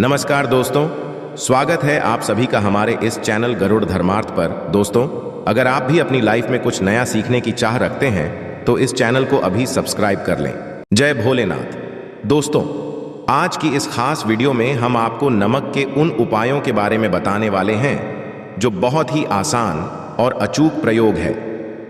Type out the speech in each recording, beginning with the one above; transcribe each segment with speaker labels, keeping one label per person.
Speaker 1: नमस्कार दोस्तों, स्वागत है आप सभी का हमारे इस चैनल गरुड़ धर्मार्थ पर। दोस्तों, अगर आप भी अपनी लाइफ में कुछ नया सीखने की चाह रखते हैं तो इस चैनल को अभी सब्सक्राइब कर लें। जय भोलेनाथ। दोस्तों, आज की इस खास वीडियो में हम आपको नमक के उन उपायों के बारे में बताने वाले हैं जो बहुत ही आसान और अचूक प्रयोग है।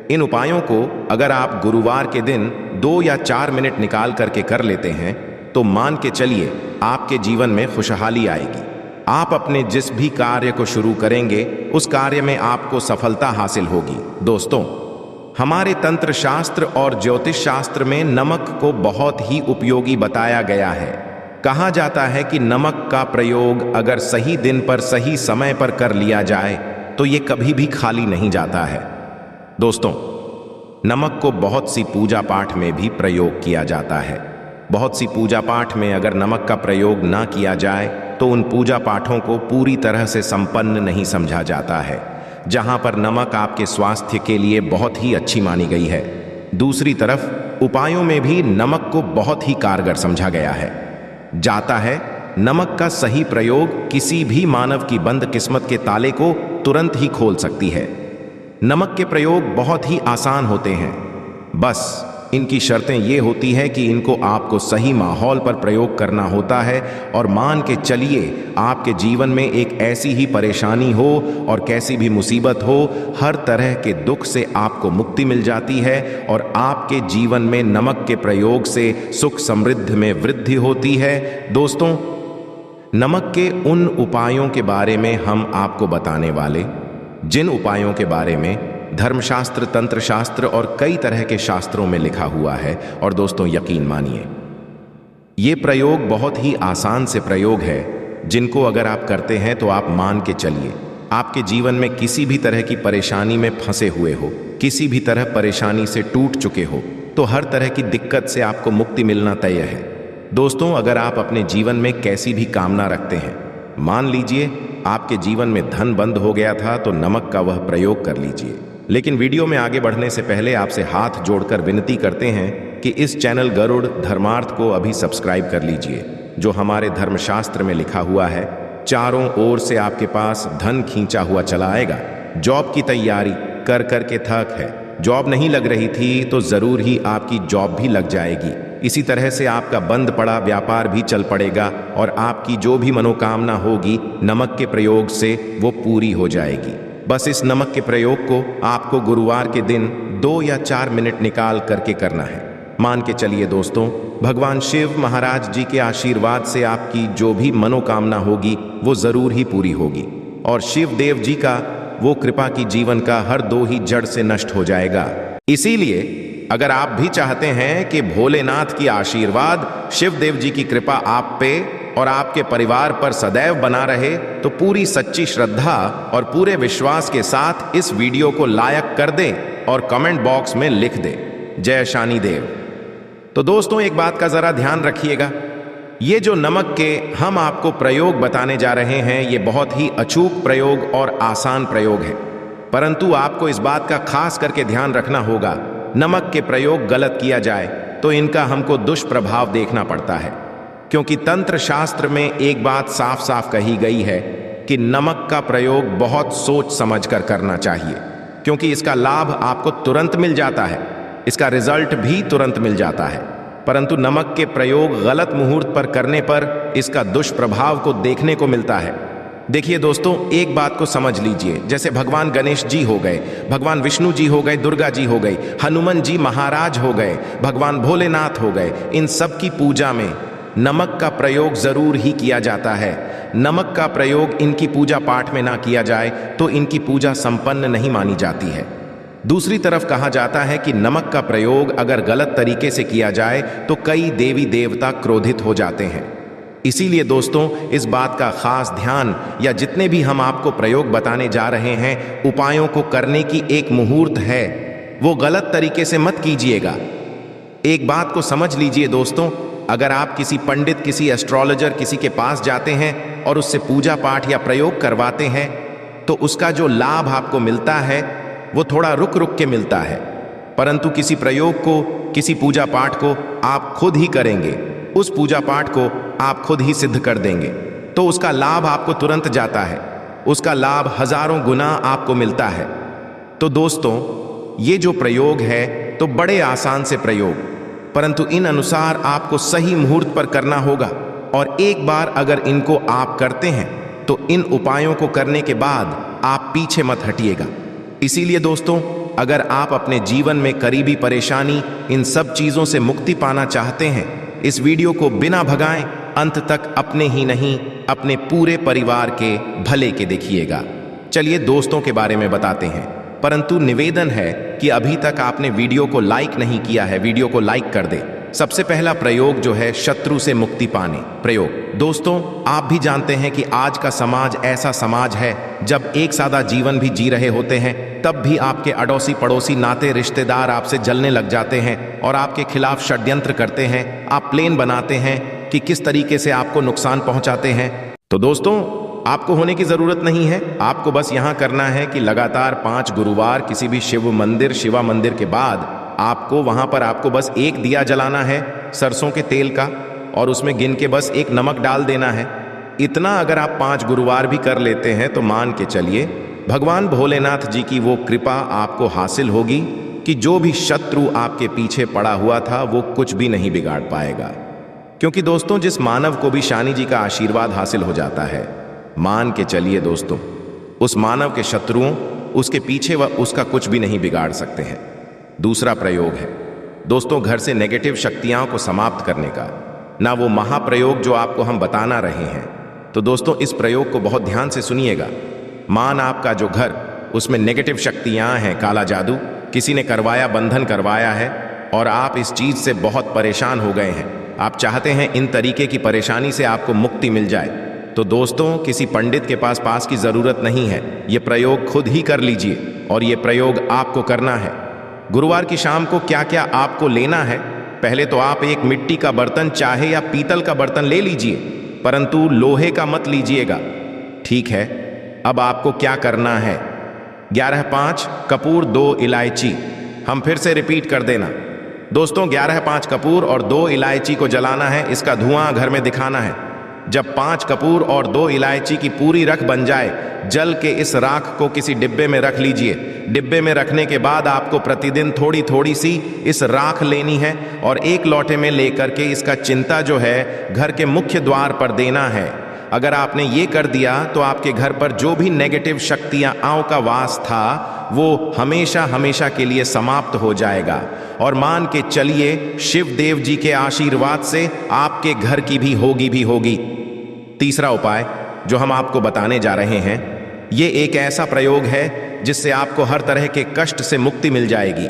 Speaker 1: इन उपायों को अगर आप गुरुवार के दिन 2 या 4 मिनट निकाल करके कर लेते हैं तो मान के चलिए आपके जीवन में खुशहाली आएगी। आप अपने जिस भी कार्य को शुरू करेंगे उस कार्य में आपको सफलता हासिल होगी। दोस्तों, हमारे तंत्र शास्त्र और ज्योतिष शास्त्र में नमक को बहुत ही उपयोगी बताया गया है। कहा जाता है कि नमक का प्रयोग अगर सही दिन पर सही समय पर कर लिया जाए तो ये कभी भी खाली नहीं जाता है। दोस्तों, नमक को बहुत सी पूजा पाठ में भी प्रयोग किया जाता है। बहुत सी पूजा पाठ में अगर नमक का प्रयोग ना किया जाए तो उन पूजा पाठों को पूरी तरह से संपन्न नहीं समझा जाता है। जहां पर नमक आपके स्वास्थ्य के लिए बहुत ही अच्छी मानी गई है, दूसरी तरफ उपायों में भी नमक को बहुत ही कारगर समझा गया है। जाता है नमक का सही प्रयोग किसी भी मानव की बंद किस्मत के ताले को तुरंत ही खोल सकती है। नमक के प्रयोग बहुत ही आसान होते हैं, बस इनकी शर्तें ये होती है कि इनको आपको सही माहौल पर प्रयोग करना होता है। और मान के चलिए आपके जीवन में एक ऐसी ही परेशानी हो और कैसी भी मुसीबत हो, हर तरह के दुख से आपको मुक्ति मिल जाती है और आपके जीवन में नमक के प्रयोग से सुख समृद्ध में वृद्धि होती है। दोस्तों, नमक के उन उपायों के बारे में हम आपको बताने वाले, जिन उपायों के बारे में धर्मशास्त्र, तंत्र शास्त्र और कई तरह के शास्त्रों में लिखा हुआ है। और दोस्तों, यकीन मानिए, ये प्रयोग बहुत ही आसान से प्रयोग है जिनको अगर आप करते हैं तो आप मान के चलिए आपके जीवन में किसी भी तरह की परेशानी में फंसे हुए हो, किसी भी तरह परेशानी से टूट चुके हो, तो हर तरह की दिक्कत से आपको मुक्ति मिलना तय है। दोस्तों, अगर आप अपने जीवन में कैसी भी कामना रखते हैं, मान लीजिए आपके जीवन में धन बंद हो गया था, तो नमक का वह प्रयोग कर लीजिए। लेकिन वीडियो में आगे बढ़ने से पहले आपसे हाथ जोड़कर विनती करते हैं कि इस चैनल गरुड़ धर्मार्थ को अभी सब्सक्राइब कर लीजिए। जो हमारे धर्मशास्त्र में लिखा हुआ है, चारों ओर से आपके पास धन खींचा हुआ चला आएगा। जॉब की तैयारी कर कर के थक है, जॉब नहीं लग रही थी तो जरूर ही आपकी जॉब भी लग जाएगी। इसी तरह से आपका बंद पड़ा व्यापार भी चल पड़ेगा और आपकी जो भी मनोकामना होगी नमक के प्रयोग से वो पूरी हो जाएगी। बस इस नमक के प्रयोग को आपको गुरुवार के दिन 2 या 4 मिनट निकाल करके करना है। मान के चलिए दोस्तों, भगवान शिव महाराज जी के आशीर्वाद से आपकी जो भी मनोकामना होगी वो जरूर ही पूरी होगी और शिव देव जी का वो कृपा की जीवन का हर दो ही जड़ से नष्ट हो जाएगा। इसीलिए अगर आप भी चाहते हैं कि भोलेनाथ की आशीर्वाद, शिव देव जी की कृपा आप पे और आपके परिवार पर सदैव बना रहे, तो पूरी सच्ची श्रद्धा और पूरे विश्वास के साथ इस वीडियो को लाइक कर दें और कमेंट बॉक्स में लिख दें जय शानी देव। तो दोस्तों, एक बात का जरा ध्यान रखिएगा, ये जो नमक के हम आपको प्रयोग बताने जा रहे हैं ये बहुत ही अचूक प्रयोग और आसान प्रयोग है, परंतु आपको इस बात का खास करके ध्यान रखना होगा, नमक के प्रयोग गलत किया जाए तो इनका हमको दुष्प्रभाव देखना पड़ता है। क्योंकि तंत्र शास्त्र में एक बात साफ साफ कही गई है कि नमक का प्रयोग बहुत सोच समझ कर करना चाहिए, क्योंकि इसका लाभ आपको तुरंत मिल जाता है, इसका रिजल्ट भी तुरंत मिल जाता है, परंतु नमक के प्रयोग गलत मुहूर्त पर करने पर इसका दुष्प्रभाव को देखने को मिलता है। देखिए दोस्तों, एक बात को समझ लीजिए, जैसे भगवान गणेश जी हो गए, भगवान विष्णु जी हो गए, दुर्गा जी हो गई, हनुमान जी महाराज हो गए, भगवान भोलेनाथ हो गए, इन सब की पूजा में नमक का प्रयोग जरूर ही किया जाता है। नमक का प्रयोग इनकी पूजा पाठ में ना किया जाए तो इनकी पूजा संपन्न नहीं मानी जाती है। दूसरी तरफ कहा जाता है कि नमक का प्रयोग अगर गलत तरीके से किया जाए तो कई देवी देवता क्रोधित हो जाते हैं। इसीलिए दोस्तों, इस बात का खास ध्यान, या जितने भी हम आपको प्रयोग बताने जा रहे हैं, उपायों को करने की एक मुहूर्त है, वो गलत तरीके से मत कीजिएगा। एक बात को समझ लीजिए दोस्तों, अगर आप किसी पंडित, किसी एस्ट्रोलॉजर, किसी के पास जाते हैं और उससे पूजा पाठ या प्रयोग करवाते हैं तो उसका जो लाभ आपको मिलता है वो थोड़ा रुक रुक के मिलता है, परंतु किसी प्रयोग को, किसी पूजा पाठ को आप खुद ही करेंगे, उस पूजा पाठ को आप खुद ही सिद्ध कर देंगे। तो उसका लाभ आपको तुरंत जाता है, उसका लाभ हजारों गुना आपको मिलता है। तो दोस्तों, ये जो प्रयोग है तो बड़े आसान से प्रयोग, परंतु इन अनुसार आपको सही मुहूर्त पर करना होगा। और एक बार अगर इनको आप करते हैं तो इन उपायों को करने के बाद आप पीछे मत हटिएगा। इसीलिए दोस्तों, अगर आप अपने जीवन में करीबी परेशानी, इन सब चीजों से मुक्ति पाना चाहते हैं, इस वीडियो को बिना भगाएं अंत तक अपने ही नहीं अपने पूरे परिवार के भले के देखिएगा। चलिए दोस्तों के बारे में बताते हैं, परंतु निवेदन है कि अभी तक आपने वीडियो को लाइक नहीं किया है, वीडियो को लाइक कर दे। सबसे पहला प्रयोग जो है शत्रु से मुक्ति पाने प्रयोग। दोस्तों, आप भी जानते हैं कि आज का समाज ऐसा समाज है जब एक सादा जीवन भी जी रहे होते हैं तब भी आपके अड़ोसी पड़ोसी नाते रिश्तेदार आपसे जलने लग जाते हैं और आपके खिलाफ षड्यंत्र करते हैं। आप प्लान बनाते हैं कि किस तरीके से आपको नुकसान पहुंचाते हैं। तो दोस्तों, आपको होने की जरूरत नहीं है, आपको बस यहां करना है कि लगातार 5 गुरुवार किसी भी शिव मंदिर के बाद आपको वहां पर आपको बस एक दिया जलाना है सरसों के तेल का, और उसमें गिन के बस एक नमक डाल देना है। इतना अगर आप 5 गुरुवार भी कर लेते हैं तो मान के चलिए भगवान भोलेनाथ जी की वो कृपा आपको हासिल होगी कि जो भी शत्रु आपके पीछे पड़ा हुआ था वो कुछ भी नहीं बिगाड़ पाएगा। क्योंकि दोस्तों, जिस मानव को भी शनि जी का आशीर्वाद हासिल हो जाता है, मान के चलिए दोस्तों, उस मानव के शत्रुओं उसके पीछे व उसका कुछ भी नहीं बिगाड़ सकते हैं। दूसरा प्रयोग है दोस्तों, घर से नेगेटिव शक्तियों को समाप्त करने का, ना वो महाप्रयोग जो आपको हम बताना रहे हैं। तो दोस्तों, इस प्रयोग को बहुत ध्यान से सुनिएगा। मान आपका जो घर, उसमें नेगेटिव शक्तियां हैं, काला जादू किसी ने करवाया, बंधन करवाया है और आप इस चीज से बहुत परेशान हो गए हैं। आप चाहते हैं इन तरीके की परेशानी से आपको मुक्ति मिल जाए। तो दोस्तों, किसी पंडित के पास की जरूरत नहीं है, ये प्रयोग खुद ही कर लीजिए और ये प्रयोग आपको करना है। गुरुवार की शाम को क्या क्या आपको लेना है, पहले तो आप एक मिट्टी का बर्तन चाहे या पीतल का बर्तन ले लीजिए, परंतु लोहे का मत लीजिएगा, ठीक है। अब आपको क्या करना है, 11-5 कपूर 2 इलायची, हम फिर से रिपीट कर देना दोस्तों, 11-5 कपूर और 2 इलायची को जलाना है, इसका धुआं घर में दिखाना है। जब 5 कपूर और 2 इलायची की पूरी रख बन जाए, जल के इस राख को किसी डिब्बे में रख लीजिए। डिब्बे में रखने के बाद आपको प्रतिदिन थोड़ी थोड़ी सी इस राख लेनी है और एक लोटे में लेकर के इसका चिंता जो है घर के मुख्य द्वार पर देना है। अगर आपने ये कर दिया तो आपके घर पर जो भी नेगेटिव शक्तियां का वास था वो हमेशा हमेशा के लिए समाप्त हो जाएगा। और मान के चलिए शिव देव जी के आशीर्वाद से आपके घर की भी होगी। तीसरा उपाय जो हम आपको बताने जा रहे हैं, ये एक ऐसा प्रयोग है जिससे आपको हर तरह के कष्ट से मुक्ति मिल जाएगी।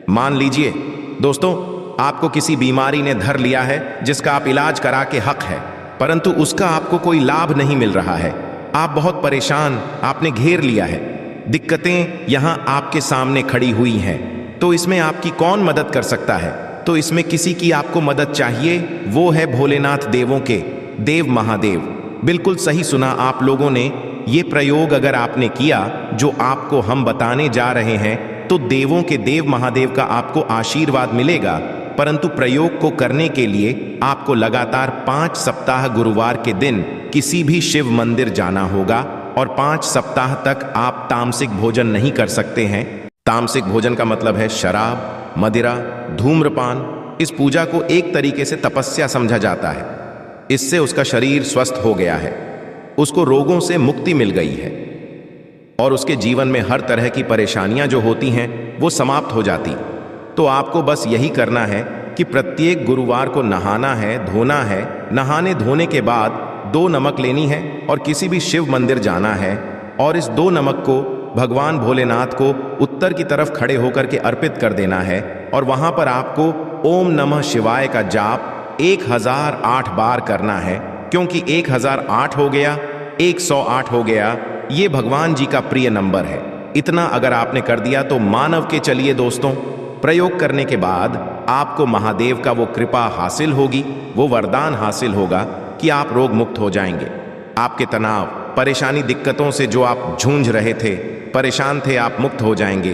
Speaker 1: मान लीजिए दोस्तों, आपको किसी बीमारी ने धर लिया है जिसका आप इलाज करा के हक है, परंतु उसका आपको कोई लाभ नहीं मिल रहा है। आप बहुत परेशान, आपने घेर लिया है, दिक्कतें यहां आपके सामने खड़ी हुई हैं। तो इसमें आपकी कौन मदद कर सकता है? तो इसमें किसी की आपको मदद चाहिए, वो है भोलेनाथ देवों के देव महादेव। बिल्कुल सही सुना आप लोगों ने। ये प्रयोग अगर आपने किया जो आपको हम बताने जा रहे हैं, तो देवों के देव महादेव का आपको आशीर्वाद मिलेगा। परंतु प्रयोग को करने के लिए आपको लगातार 5 सप्ताह गुरुवार के दिन किसी भी शिव मंदिर जाना होगा और 5 सप्ताह तक आप तामसिक भोजन नहीं कर सकते हैं। तामसिक भोजन का मतलब है शराब, मदिरा, धूम्रपान। इस पूजा को एक तरीके से तपस्या समझा जाता है। इससे उसका शरीर स्वस्थ हो गया है, उसको रोगों से मुक्ति मिल गई है और उसके जीवन में हर तरह की परेशानियां जो होती हैं वो समाप्त हो जाती। तो आपको बस यही करना है कि प्रत्येक गुरुवार को नहाना है, धोना है। नहाने धोने के बाद 2 नमक लेनी है और किसी भी शिव मंदिर जाना है और इस 2 नमक को भगवान भोलेनाथ को उत्तर की तरफ खड़े होकर के अर्पित कर देना है। और वहां पर आपको ओम नमः शिवाय का जाप 1008 बार करना है, क्योंकि 1008 हो गया, 108 हो गया, ये भगवान जी का प्रिय नंबर है। इतना अगर आपने कर दिया तो मानव के चलिए दोस्तों, प्रयोग करने के बाद आपको महादेव का वो कृपा हासिल होगी, वो वरदान हासिल होगा कि आप रोग मुक्त हो जाएंगे। आपके तनाव, परेशानी, दिक्कतों से जो आप जूझ रहे थे, परेशान थे, आप मुक्त हो जाएंगे।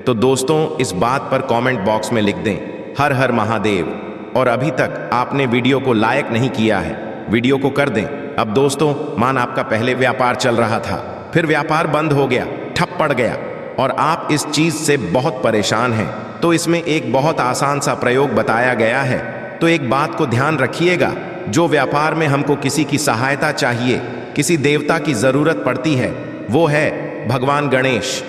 Speaker 1: तो दोस्तों, इस बात पर कमेंट बॉक्स में लिख दें हर हर महादेव। और अभी तक आपने वीडियो को लाइक नहीं किया है, वीडियो को कर दें। अब दोस्तों, मान आपका पहले व्यापार चल रहा था, फिर व्यापार बंद हो गया, ठप पड़ गया और आप इस चीज से बहुत परेशान हैं, तो इसमें एक बहुत आसान सा प्रयोग बताया गया है। तो एक बात को ध्यान रखिएगा, जो व्यापार में हमको किसी की सहायता चाहिए, किसी देवता की जरूरत पड़ती है, वो है भगवान गणेश।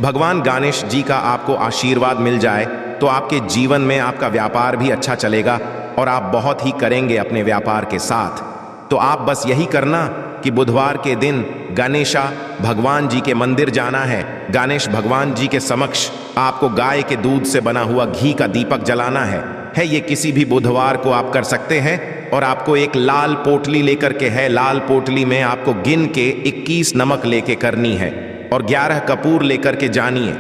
Speaker 1: भगवान गणेश जी का आपको आशीर्वाद मिल जाए तो आपके जीवन में आपका व्यापार भी अच्छा चलेगा और आप बहुत ही करेंगे अपने व्यापार के साथ। तो आप बस यही करना कि बुधवार के दिन गणेशा भगवान जी के मंदिर जाना है। गणेश भगवान जी के समक्ष आपको गाय के दूध से बना हुआ घी का दीपक जलाना है। ये किसी भी बुधवार को आप कर सकते हैं और आपको एक लाल पोटली लेकर के है, लाल पोटली में आपको गिन के 21 नमक लेके करनी है और 11 कपूर लेकर के जानिए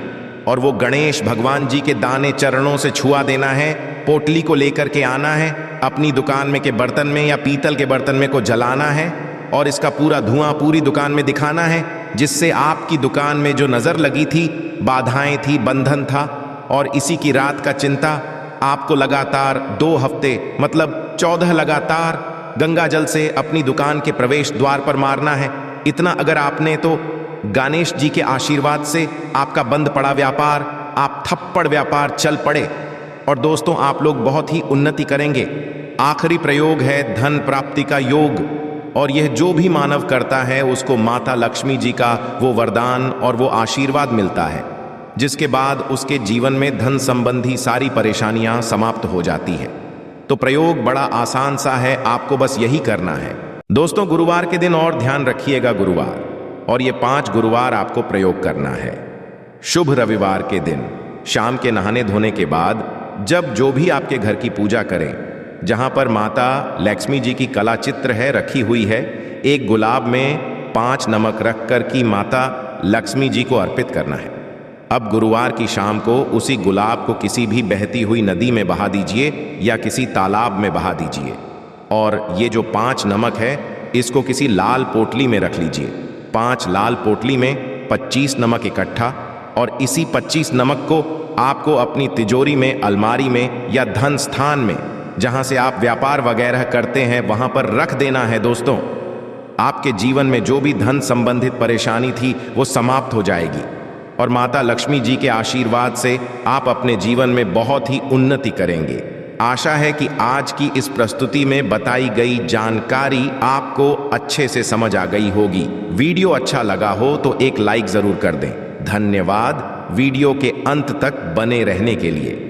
Speaker 1: और वो गणेश भगवान जी के दाने चरणों से छुआ देना है। पोटली को लेकर के आना है, अपनी दुकान में के बर्तन में या पीतल के बर्तन में को जलाना है और इसका पूरा धुआं पूरी दुकान में दिखाना है, जिससे आपकी दुकान में जो नजर लगी थी, बाधाएं थी, बंधन था और इसी की रात का चिंता आपको लगातार 2 हफ्ते मतलब 14 लगातार गंगा जल से अपनी दुकान के प्रवेश द्वार पर मारना है। इतना अगर आपने तो गणेश जी के आशीर्वाद से आपका बंद पड़ा व्यापार, आप थप्पड़ व्यापार चल पड़े और दोस्तों आप लोग बहुत ही उन्नति करेंगे। आखिरी प्रयोग है धन प्राप्ति का योग और यह जो भी मानव करता है उसको माता लक्ष्मी जी का वो वरदान और वो आशीर्वाद मिलता है, जिसके बाद उसके जीवन में धन संबंधी सारी परेशानियां समाप्त हो जाती है। तो प्रयोग बड़ा आसान सा है, आपको बस यही करना है। दोस्तों गुरुवार के दिन और ध्यान रखिएगा, गुरुवार और ये 5 गुरुवार आपको प्रयोग करना है। शुभ रविवार के दिन शाम के नहाने धोने के बाद जब जो भी आपके घर की पूजा करें, जहां पर माता लक्ष्मी जी की कला चित्र है रखी हुई है, एक गुलाब में 5 नमक रख कर की माता लक्ष्मी जी को अर्पित करना है। अब गुरुवार की शाम को उसी गुलाब को किसी भी बहती हुई नदी में बहा दीजिए या किसी तालाब में बहा दीजिए और ये जो 5 नमक है इसको किसी लाल पोटली में रख लीजिए। 5 लाल पोटली में 25 नमक इकट्ठा और इसी 25 नमक को आपको अपनी तिजोरी में, अलमारी में या धन स्थान में जहां से आप व्यापार वगैरह करते हैं वहां पर रख देना है। दोस्तों आपके जीवन में जो भी धन संबंधित परेशानी थी वो समाप्त हो जाएगी और माता लक्ष्मी जी के आशीर्वाद से आप अपने जीवन में बहुत ही उन्नति करेंगे। आशा है कि आज की इस प्रस्तुति में बताई गई जानकारी आपको अच्छे से समझ आ गई होगी। वीडियो अच्छा लगा हो तो एक लाइक जरूर कर दें। धन्यवाद वीडियो के अंत तक बने रहने के लिए।